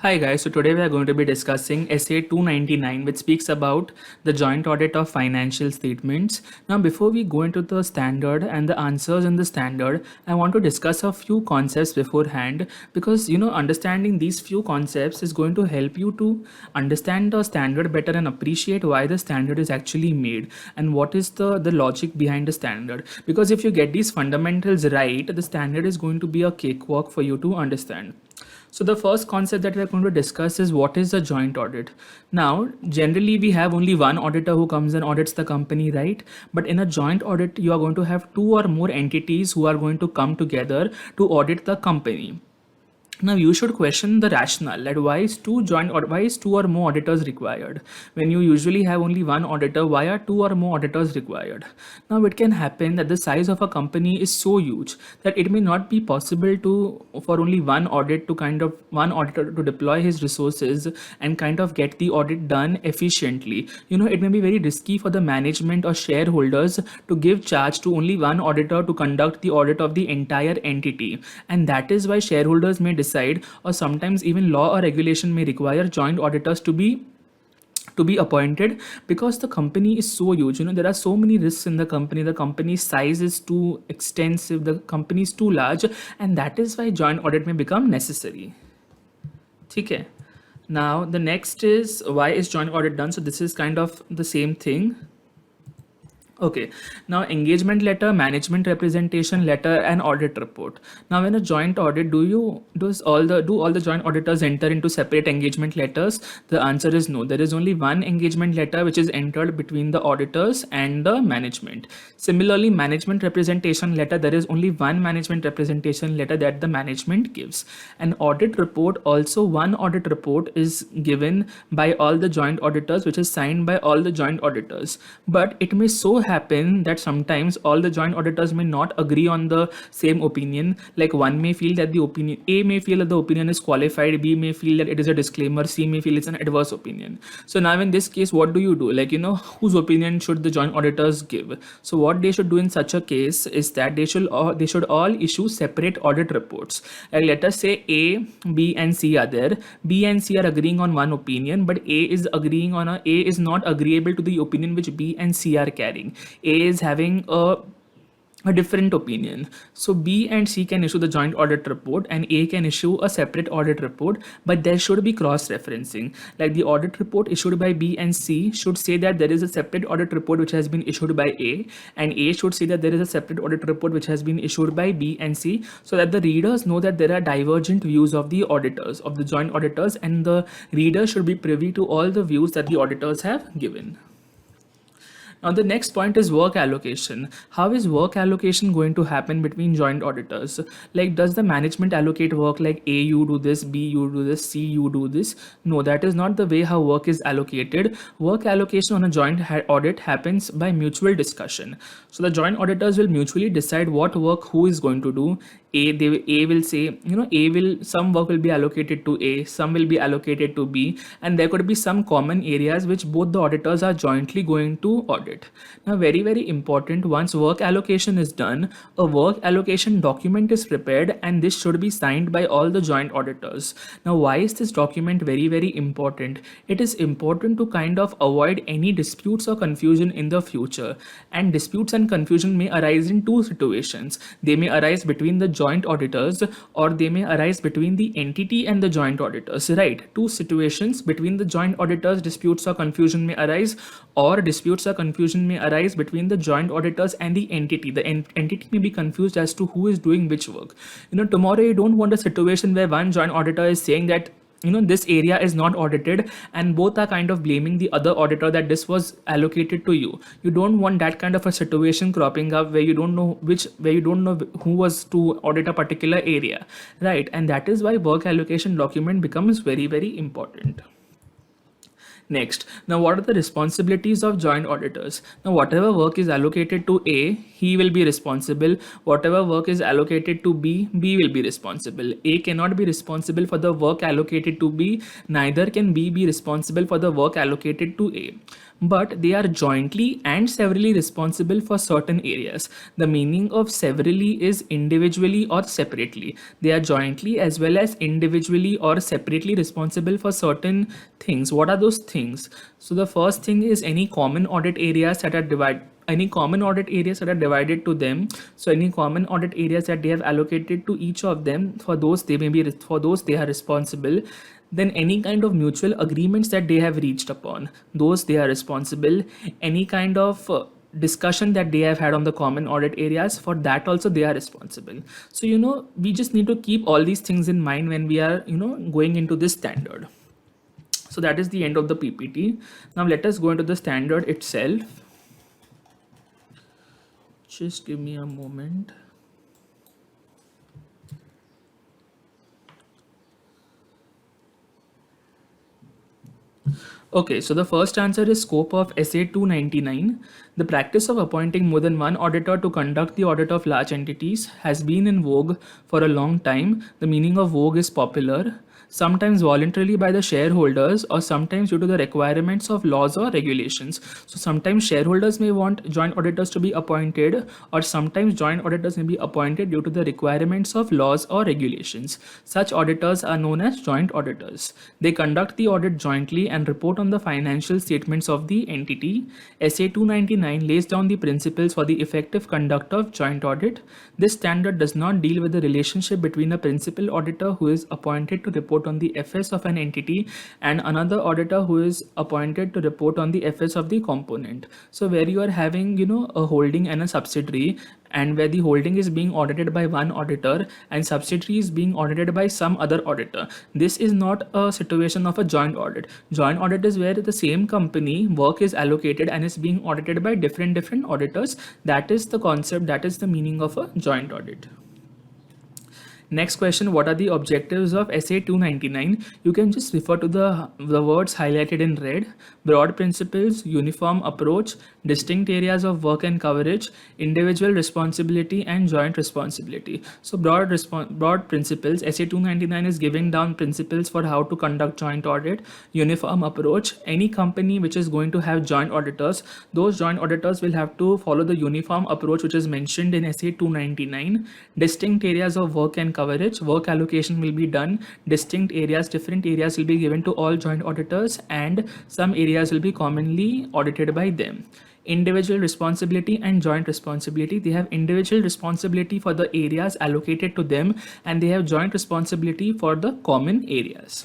Hi guys, so today we are going to be discussing Essay 299 which speaks about the joint audit of financial statements. Now before we go into the standard and the answers in the standard, I want to discuss a few concepts beforehand because understanding these few concepts is going to help you to understand the standard better and appreciate why the standard is actually made and what is the logic behind the standard. Because if you get these fundamentals right, the standard is going to be a cakewalk for you to understand. So the first concept that we're going to discuss is what is a joint audit. Now, generally we have only one auditor who comes and audits the company, right? But in a joint audit, you are going to have two or more entities who are going to come together to audit the company. Now you should question the rationale that why is two or more auditors required? When you usually have only one auditor, why are two or more auditors required? Now it can happen that the size of a company is so huge that it may not be possible to for only one auditor to deploy his resources and kind of get the audit done efficiently. It may be very risky for the management or shareholders to give charge to only one auditor to conduct the audit of the entire entity, and that is why shareholders may decide, or sometimes even law or regulation may require joint auditors to be appointed, because the company is so huge. There are so many risks in the company's size is too extensive, the company is too large, and that is why joint audit may become necessary. Okay. Now the next is, why is joint audit done? So this is kind of the same thing. Okay, now engagement letter, management representation letter, and audit report. Now, in a joint audit, do all the joint auditors enter into separate engagement letters? The answer is no. There is only one engagement letter which is entered between the auditors and the management. Similarly, management representation letter, there is only one management representation letter that the management gives. An audit report, also one audit report is given by all the joint auditors, which is signed by all the joint auditors. But it may so happen that sometimes all the joint auditors may not agree on the same opinion. Like one may feel that the opinion A may feel that the opinion is qualified, B may feel that it is a disclaimer, C may feel it's an adverse opinion. So now in this case, what do you do? Whose opinion should the joint auditors give? So what they should do in such a case is that they should all issue separate audit reports. Like let us say A, B, and C are there. B and C are agreeing on one opinion, but A is not agreeable to the opinion which B and C are carrying. A is having a different opinion. So B and C can issue the joint audit report and A can issue a separate audit report, but there should be cross-referencing. Like the audit report issued by B and C should say that there is a separate audit report which has been issued by A, and A should say that there is a separate audit report which has been issued by B and C, so that the readers know that there are divergent views of the auditors, of the joint auditors, and the reader should be privy to all the views that the auditors have given. Now the next point is work allocation. How is work allocation going to happen between joint auditors? Like, does the management allocate work like A, you do this, B, you do this, C, you do this? No, that is not the way how work is allocated. Work allocation on a joint audit happens by mutual discussion. So the joint auditors will mutually decide what work who is going to do. A will say, some work will be allocated to A, some will be allocated to B, and there could be some common areas which both the auditors are jointly going to audit. Now, very, very important, once work allocation is done, a work allocation document is prepared, and this should be signed by all the joint auditors. Now, why is this document very, very important? It is important to kind of avoid any disputes or confusion in the future. And disputes and confusion may arise in two situations. They may arise between the joint auditors, or they may arise between the entity and the joint auditors, right? Two situations between the joint auditors, disputes or confusion may arise, or disputes or confusion may arise between the joint auditors and the entity. The entity may be confused as to who is doing which work. Tomorrow you don't want a situation where one joint auditor is saying that this area is not audited, and both are kind of blaming the other auditor that this was allocated to you. You don't want that kind of a situation cropping up where you don't know who was to audit a particular area, right? And that is why work allocation document becomes very, very important. Next, now what are the responsibilities of joint auditors? Now, whatever work is allocated to A, he will be responsible. Whatever work is allocated to B, B will be responsible. A cannot be responsible for the work allocated to B, neither can B be responsible for the work allocated to A. but they are jointly and severally responsible for certain areas. The meaning of severally is individually or separately. They are jointly as well as individually or separately responsible for certain things. What are those things? So the first thing is any common audit areas that are divided to them. So any common audit areas that they have allocated to each of them, for those they are responsible. Then any kind of mutual agreements that they have reached upon, those they are responsible. Any kind of discussion that they have had on the common audit areas, for that also they are responsible. So we just need to keep all these things in mind when we are going into this standard. So that is the end of the PPT. Now let us go into the standard itself. Just give me a moment. Okay, so the first answer is scope of SA 299. The practice of appointing more than one auditor to conduct the audit of large entities has been in vogue for a long time. The meaning of vogue is popular, sometimes voluntarily by the shareholders or sometimes due to the requirements of laws or regulations. So sometimes shareholders may want joint auditors to be appointed, or sometimes joint auditors may be appointed due to the requirements of laws or regulations. Such auditors are known as joint auditors. They conduct the audit jointly and report on the financial statements of the entity. SA 299 lays down the principles for the effective conduct of joint audit. This standard does not deal with the relationship between a principal auditor who is appointed to report on the FS of an entity and another auditor who is appointed to report on the FS of the component. So where you are having a holding and a subsidiary, and where the holding is being audited by one auditor and subsidiary is being audited by some other auditor, this is not a situation of a joint audit. Joint audit is where the same company work is allocated and is being audited by different auditors. That is the concept, that is the meaning of a joint audit. Next question, what are the objectives of SA 299? You can just refer to the words highlighted in red. Broad principles, uniform approach, distinct areas of work and coverage, individual responsibility and joint responsibility. So broad principles, SA 299 is giving down principles for how to conduct joint audit. Uniform approach, any company which is going to have joint auditors, those joint auditors will have to follow the uniform approach which is mentioned in SA 299. Distinct areas of work and coverage, work allocation will be done. Distinct areas, different areas will be given to all joint auditors, and some areas will be commonly audited by them. Individual responsibility and joint responsibility, they have individual responsibility for the areas allocated to them and they have joint responsibility for the common areas.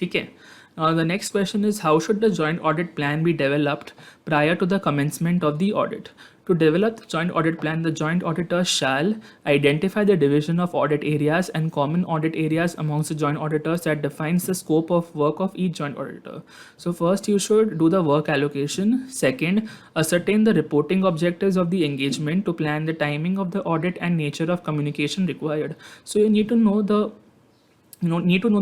Okay. Now the next question is, how should the joint audit plan be developed prior to the commencement of the audit? To develop the joint audit plan, the joint auditor shall identify the division of audit areas and common audit areas amongst the joint auditors that defines the scope of work of each joint auditor. So first you should do the work allocation. Second, ascertain the reporting objectives of the engagement to plan the timing of the audit and nature of communication required. So you need to know the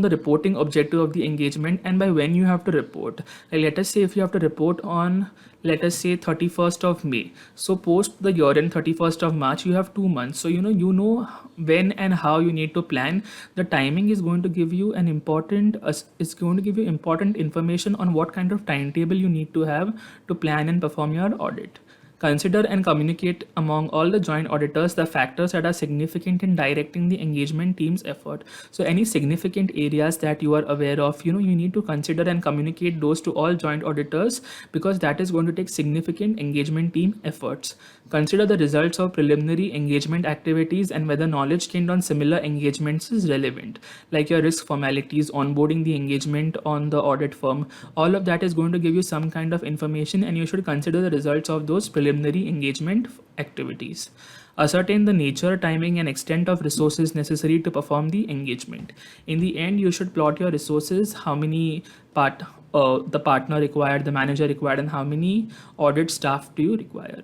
reporting objective of the engagement and by when you have to report. Like let us say if you have to report on, let us say 31st of May. So post the year end 31st of March, you have 2 months. So you know when and how you need to plan. The timing is going to give you important information on what kind of timetable you need to have to plan and perform your audit. Consider and communicate among all the joint auditors the factors that are significant in directing the engagement team's effort. So any significant areas that you are aware of, you need to consider and communicate those to all joint auditors, because that is going to take significant engagement team efforts. Consider the results of preliminary engagement activities and whether knowledge gained on similar engagements is relevant, like your risk formalities, onboarding the engagement on the audit firm. All of that is going to give you some kind of information, and you should consider the results of those preliminary engagement activities. Ascertain the nature, timing, and extent of resources necessary to perform the engagement. In the end, you should plot your resources, how many the partner required, the manager required, and how many audit staff do you require.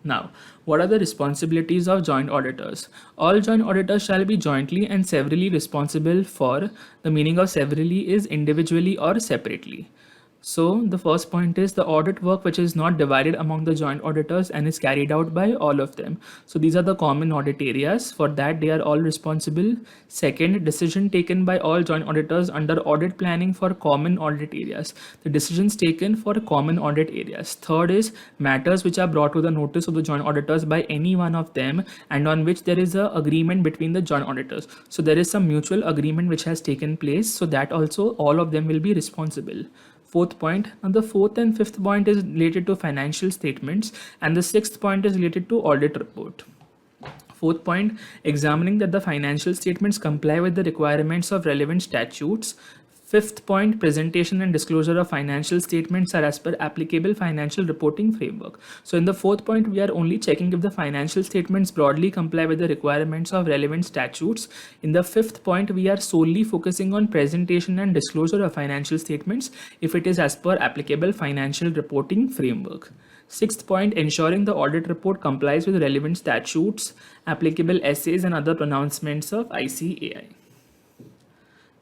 Now, what are the responsibilities of joint auditors? All joint auditors shall be jointly and severally responsible for. The meaning of severally is individually or separately. So the first point is the audit work which is not divided among the joint auditors and is carried out by all of them. So these are the common audit areas. For that, they are all responsible. Second, decision taken by all joint auditors under audit planning for common audit areas. The decisions taken for common audit areas. Third is matters which are brought to the notice of the joint auditors by any one of them and on which there is a agreement between the joint auditors. So there is some mutual agreement which has taken place. So that also all of them will be responsible. Fourth point, and the fourth and fifth point is related to financial statements, and the sixth point is related to audit report. Fourth point, examining that the financial statements comply with the requirements of relevant statutes. Fifth point, presentation and disclosure of financial statements are as per applicable financial reporting framework. So in the fourth point, we are only checking if the financial statements broadly comply with the requirements of relevant statutes. In the fifth point, we are solely focusing on presentation and disclosure of financial statements if it is as per applicable financial reporting framework. Sixth point, ensuring the audit report complies with relevant statutes, applicable essays and other pronouncements of ICAI.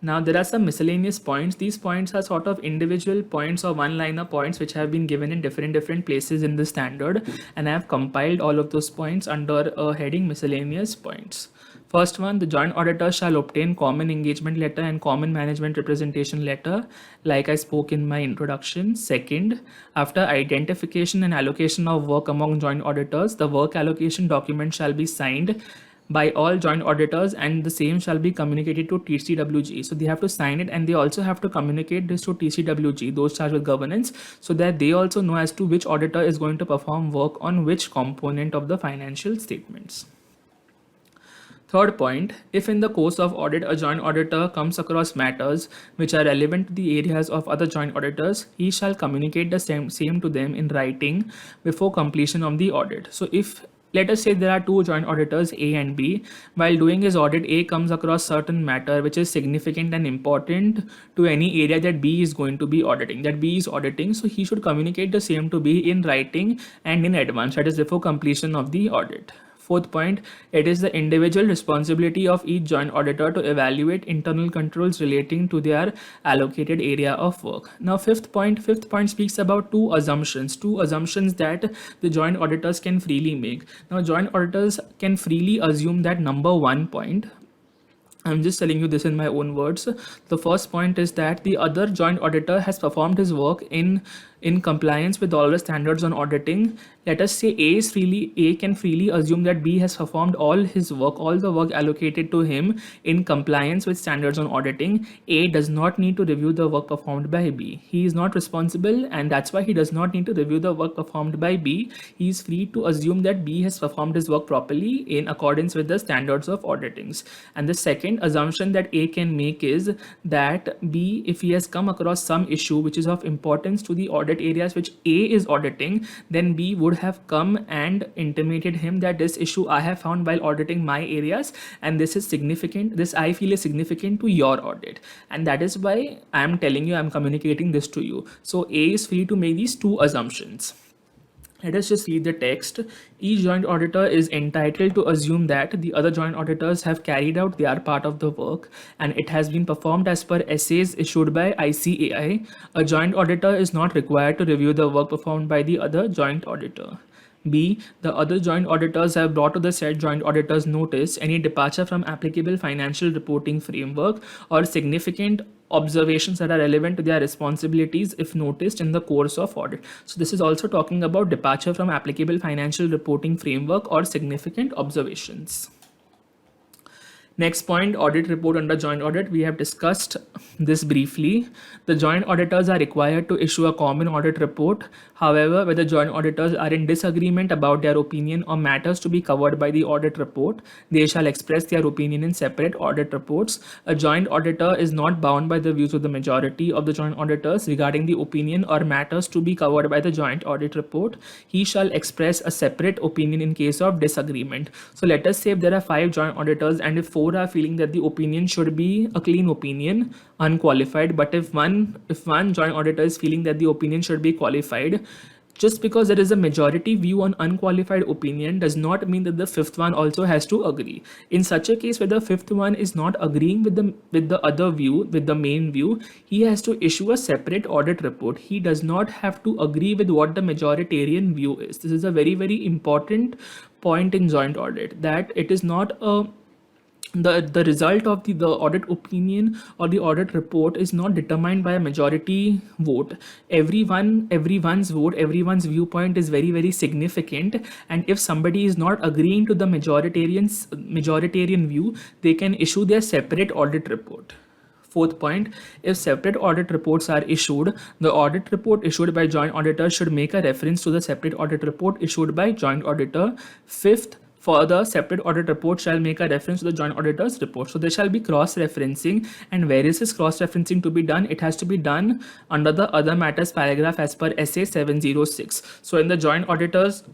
Now there are some miscellaneous points. These points are sort of individual points or one-liner points which have been given in different places in the standard, and I have compiled all of those points under a heading miscellaneous points. First one, the joint auditor shall obtain common engagement letter and common management representation letter, like I spoke in my introduction. Second, after identification and allocation of work among joint auditors, the work allocation document shall be signed by all joint auditors and the same shall be communicated to TCWG. So they have to sign it and they also have to communicate this to TCWG, those charged with governance, so that they also know as to which auditor is going to perform work on which component of the financial statements. Third point, if in the course of audit a joint auditor comes across matters which are relevant to the areas of other joint auditors, he shall communicate the same to them in writing before completion of the audit. So if let us say there are two joint auditors A and B. While doing his audit, A comes across certain matter which is significant and important to any area that B is going to be auditing, so he should communicate the same to B in writing and in advance, that is before completion of the audit. Fourth point, it is the individual responsibility of each joint auditor to evaluate internal controls relating to their allocated area of work. Now, fifth point speaks about two assumptions that the joint auditors can freely make. Now, joint auditors can freely assume that number one point, I'm just telling you this in my own words. The first point is that the other joint auditor has performed his work in compliance with all the standards on auditing. Let us say A can freely assume that B has performed all the work allocated to him in compliance with standards on auditing. A does not need to review the work performed by B. He is not responsible and that's why he does not need to review the work performed by B. He is free to assume that B has performed his work properly in accordance with the standards of auditings. And the second assumption that A can make is that B, if he has come across some issue which is of importance to the audit areas which A is auditing, then B would have come and intimated him that this issue I have found while auditing my areas and this is significant, this I feel is significant to your audit, and that is why I am telling you, I am communicating this to you. So A is free to make these two assumptions. Let us just read the text. Each joint auditor is entitled to assume that the other joint auditors have carried out their part of the work and it has been performed as per essays issued by ICAI. A joint auditor is not required to review the work performed by the other joint auditor. B. The other joint auditors have brought to the said joint auditors notice any departure from applicable financial reporting framework or significant observations that are relevant to their responsibilities if noticed in the course of audit. So this is also talking about departure from applicable financial reporting framework or significant observations. Next point, audit report under joint audit. We have discussed this briefly. The joint auditors are required to issue a common audit report. However, where the joint auditors are in disagreement about their opinion or matters to be covered by the audit report, they shall express their opinion in separate audit reports. A joint auditor is not bound by the views of the majority of the joint auditors regarding the opinion or matters to be covered by the joint audit report. He shall express a separate opinion in case of disagreement. So let us say if there are 5 joint auditors and if 4 are feeling that the opinion should be a clean opinion, unqualified, but if one joint auditor is feeling that the opinion should be qualified, Just because there is a majority view on unqualified opinion does not mean that the fifth one also has to agree. In such a case where the fifth one is not agreeing with the other view, with the main view, he has to issue a separate audit report. He does not have to agree with what the majoritarian view is. This is a very, very important point in joint audit, that it is not a the result of the audit opinion or the audit report is not determined by a majority vote. Everyone's vote, everyone's viewpoint is very, very significant, and if somebody is not agreeing to the majoritarian view, they can issue their separate audit report. Fourth point, if separate audit reports are issued, the audit report issued by joint auditor should make a reference to the separate audit report issued by joint auditor. Fifth, for the separate audit report shall make a reference to the joint auditor's report. So there shall be cross-referencing, and where is this cross-referencing to be done? It has to be done under the other matters paragraph as per SA 706. So in the joint auditor's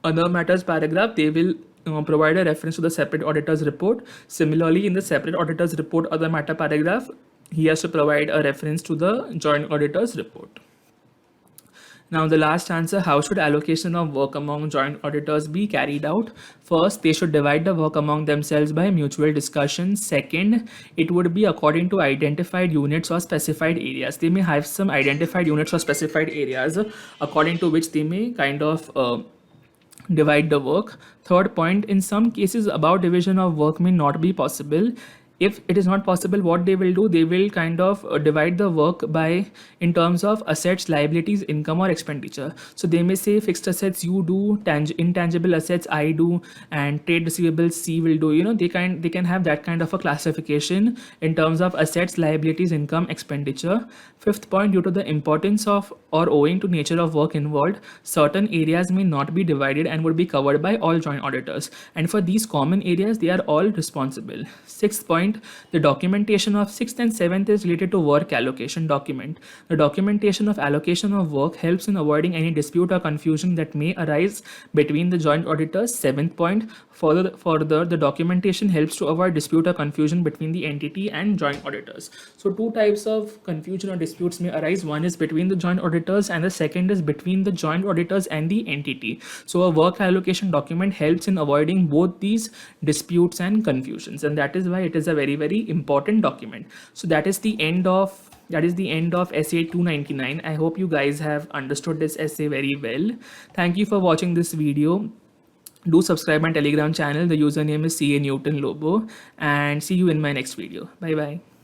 other matters paragraph, they will provide a reference to the separate auditor's report. Similarly, in the separate auditor's report other matter paragraph, he has to provide a reference to the joint auditor's report. Now the last answer, how should allocation of work among joint auditors be carried out? First, they should divide the work among themselves by mutual discussion. Second, it would be according to identified units or specified areas. They may have some identified units or specified areas according to which they may kind of divide the work. Third point, in some cases above division of work may not be possible. If it is not possible, what they will do, they will kind of divide the work by in terms of assets, liabilities, income or expenditure. So they may say fixed assets you do, intangible assets I do, and trade receivables C will do. You know, they can have that kind of a classification in terms of assets, liabilities, income, expenditure. Fifth point, due to the importance of or owing to nature of work involved, certain areas may not be divided and would be covered by all joint auditors, and for these common areas they are all responsible. Sixth point, the documentation of sixth and seventh is related to work allocation document. The documentation of allocation of work helps in avoiding any dispute or confusion that may arise between the joint auditors. Seventh point, further, the documentation helps to avoid dispute or confusion between the entity and joint auditors. So two types of confusion or disputes may arise. One is between the joint auditors and the second is between the joint auditors and the entity. So a work allocation document helps in avoiding both these disputes and confusions, and that is why it is a very, very important document. So that is the end of SA 299. I hope you guys have understood this essay very well. Thank you for watching this video. Do subscribe my Telegram channel. The username is CA Newton Lobo, and see you in my next video. Bye bye.